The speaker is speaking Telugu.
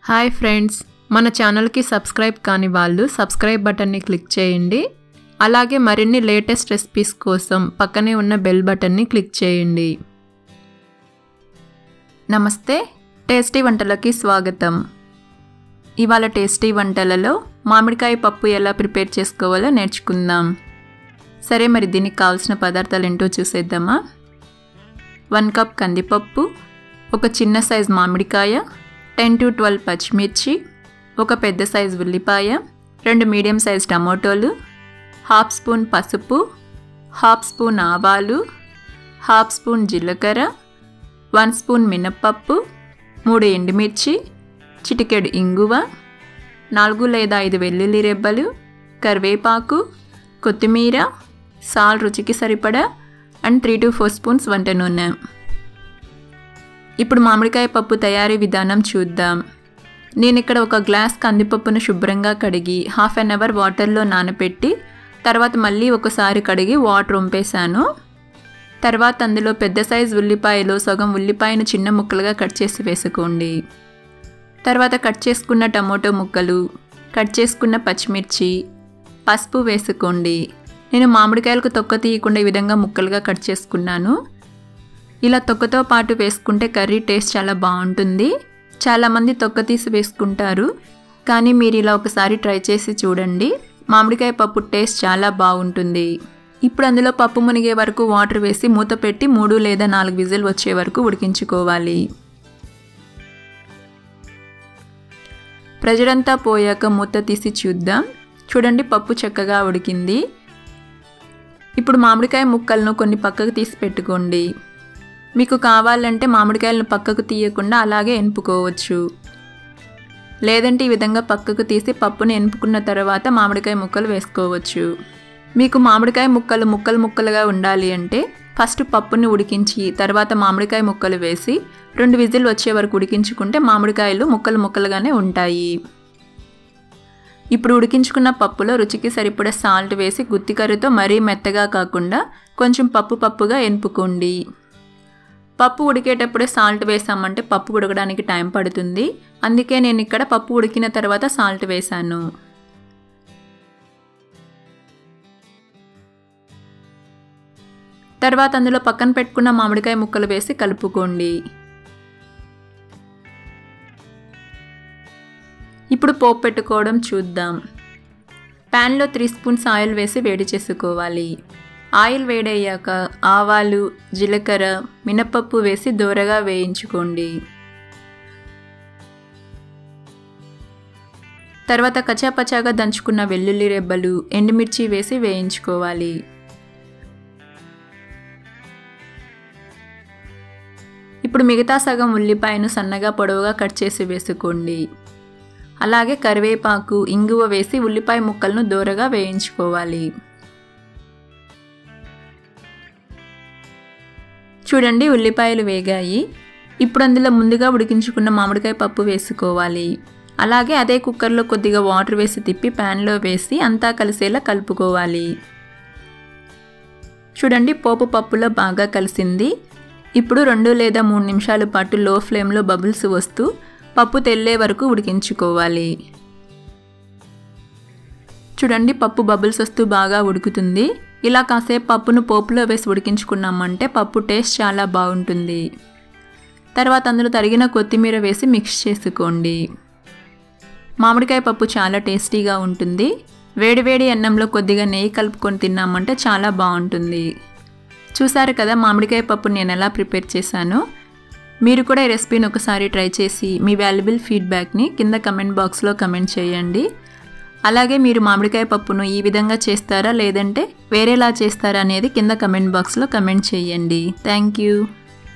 హాయ్ ఫ్రెండ్స్, మన ఛానల్కి సబ్స్క్రైబ్ కాని వాళ్ళు సబ్స్క్రైబ్ బటన్ని క్లిక్ చేయండి. అలాగే మరిన్ని లేటెస్ట్ రెసిపీస్ కోసం పక్కనే ఉన్న బెల్ బటన్ని క్లిక్ చేయండి. నమస్తే, టేస్టీ వంటలకి స్వాగతం. ఇవాళ టేస్టీ వంటలలో మామిడికాయ పప్పు ఎలా ప్రిపేర్ చేసుకోవాలో నేర్చుకుందాం. సరే, మరి దీనికి కావాల్సిన పదార్థాలు ఏంటో చూసేద్దామా. 1 కప్ కందిపప్పు, ఒక చిన్న సైజ్ మామిడికాయ, 10 to 12 పచ్చిమిర్చి, ఒక పెద్ద సైజు ఉల్లిపాయ, 2 మీడియం సైజ్ టమోటోలు, 1/2 స్పూన్ పసుపు, 1/2 స్పూన్ ఆవాలు, 1/2 స్పూన్ జీలకర్ర, 1 స్పూన్ మినప్పప్పు, 3 ఎండుమిర్చి, చిటికెడు ఇంగువ, 4 లేదా 5 వెల్లుల్లి రెబ్బలు, కరివేపాకు, కొత్తిమీర, సాల్ట్ రుచికి సరిపడా అండ్ 3 to 4 స్పూన్స్ వంట నూనె. ఇప్పుడు మామిడికాయ పప్పు తయారీ విధానం చూద్దాం. నేను ఇక్కడ ఒక గ్లాస్ కందిపప్పును శుభ్రంగా కడిగి 1/2 అవర్ వాటర్లో నానబెట్టి తర్వాత మళ్ళీ ఒకసారి కడిగి వాటర్ వంపేశాను. తర్వాత అందులో పెద్ద సైజు ఉల్లిపాయలో సగం ఉల్లిపాయను చిన్న ముక్కలుగా కట్ చేసి వేసుకోండి. తర్వాత కట్ చేసుకున్న టమోటో ముక్కలు, కట్ చేసుకున్న పచ్చిమిర్చి, పసుపు వేసుకోండి. నేను మామిడికాయలకు తొక్క తీయకుండా ఈ విధంగా ముక్కలుగా కట్ చేసుకున్నాను. ఇలా తొక్కతో పాటు వేసుకుంటే కర్రీ టేస్ట్ చాలా బాగుంటుంది. చాలామంది తొక్క తీసి వేసుకుంటారు, కానీ మీరు ఇలా ఒకసారి ట్రై చేసి చూడండి. మామిడికాయ పప్పు టేస్ట్ చాలా బాగుంటుంది. ఇప్పుడు అందులో పప్పు మునిగే వరకు వాటర్ వేసి మూత పెట్టి 3 లేదా 4 విజిల్ వచ్చే వరకు ఉడికించుకోవాలి. ప్రెషరంతా పోయాక మూత తీసి చూద్దాం. చూడండి, పప్పు చక్కగా ఉడికింది. ఇప్పుడు మామిడికాయ ముక్కలను కొన్ని పక్కకు తీసి పెట్టుకోండి. మీకు కావాలంటే మామిడికాయలను పక్కకు తీయకుండా అలాగే ఎనుపుకోవచ్చు. లేదంటే ఈ విధంగా పక్కకు తీసి పప్పుని ఎనుపుకున్న తర్వాత మామిడికాయ ముక్కలు వేసుకోవచ్చు. మీకు మామిడికాయ ముక్కలు ముక్కలుగా ఉండాలి అంటే ఫస్ట్ పప్పుని ఉడికించి తర్వాత మామిడికాయ ముక్కలు వేసి 2 విజిల్ వచ్చే వరకు ఉడికించుకుంటే మామిడికాయలు ముక్కలుగానే ఉంటాయి. ఇప్పుడు ఉడికించుకున్న పప్పులో రుచికి సరిపడా సాల్ట్ వేసి గుత్తికర్రతో మరీ మెత్తగా కాకుండా కొంచెం పప్పుగా ఎనుపుకోండి. పప్పు ఉడికేటప్పుడే సాల్ట్ వేసామంటే పప్పు ఉడకడానికి టైం పడుతుంది. అందుకే నేను ఇక్కడ పప్పు ఉడికిన తర్వాత సాల్ట్ వేసాను. తర్వాత అందులో పక్కన పెట్టుకున్న మామిడికాయ ముక్కలు వేసి కలుపుకోండి. ఇప్పుడు పోపు పెట్టుకోవడం చూద్దాం. ప్యాన్లో 3 స్పూన్స్ ఆయిల్ వేసి వేడి చేసుకోవాలి. ఆయిల్ వేడయ్యాక ఆవాలు, జీలకర్ర, మినప్పప్పు వేసి దోరగా వేయించుకోండి. తర్వాత కచ్చాపచ్చాగా దంచుకున్న వెల్లుల్లి రెబ్బలు, ఎండుమిర్చి వేసి వేయించుకోవాలి. ఇప్పుడు మిగతా సగం ఉల్లిపాయను సన్నగా పొడవుగా కట్ చేసి వేసుకోండి. అలాగే కరివేపాకు, ఇంగువ వేసి ఉల్లిపాయ ముక్కలను దోరగా వేయించుకోవాలి. చూడండి, ఉల్లిపాయలు వేగాయి. ఇప్పుడు అందులో ముందుగా ఉడికించుకున్న మామిడికాయ పప్పు వేసుకోవాలి. అలాగే అదే కుక్కర్లో కొద్దిగా వాటర్ వేసి తిప్పి ప్యాన్లో వేసి అంతా కలిసేలా కలుపుకోవాలి. చూడండి, పోపు పప్పులో బాగా కలిసింది. ఇప్పుడు 2 లేదా 3 నిమిషాల పాటు లో ఫ్లేమ్లో బబుల్స్ వస్తూ పప్పు తెల్లే వరకు ఉడికించుకోవాలి. చూడండి, పప్పు బబుల్స్ వస్తూ బాగా ఉడుకుతుంది. ఇలా కాసేపు పప్పును పోపులో వేసి ఉడికించుకున్నామంటే పప్పు టేస్ట్ చాలా బాగుంటుంది. తర్వాత అందులో తరిగిన కొత్తిమీర వేసి మిక్స్ చేసుకోండి. మామిడికాయ పప్పు చాలా టేస్టీగా ఉంటుంది. వేడివేడి అన్నంలో కొద్దిగా నెయ్యి కలుపుకొని తిన్నామంటే చాలా బాగుంటుంది. చూసారు కదా మామిడికాయ పప్పు నేను ఎలా ప్రిపేర్ చేశానో. మీరు కూడా ఈ రెసిపీని ఒకసారి ట్రై చేసి మీ వాల్యుబుల్ ఫీడ్బ్యాక్ని కింద కమెంట్ బాక్స్లో కమెంట్ చేయండి. అలాగే మీరు మామిడికాయ పప్పును ఈ విధంగా చేస్తారా లేదంటే వేరేలా చేస్తారా అనేది కింద కమెంట్ బాక్స్లో కమెంట్ చేయండి. Thank you.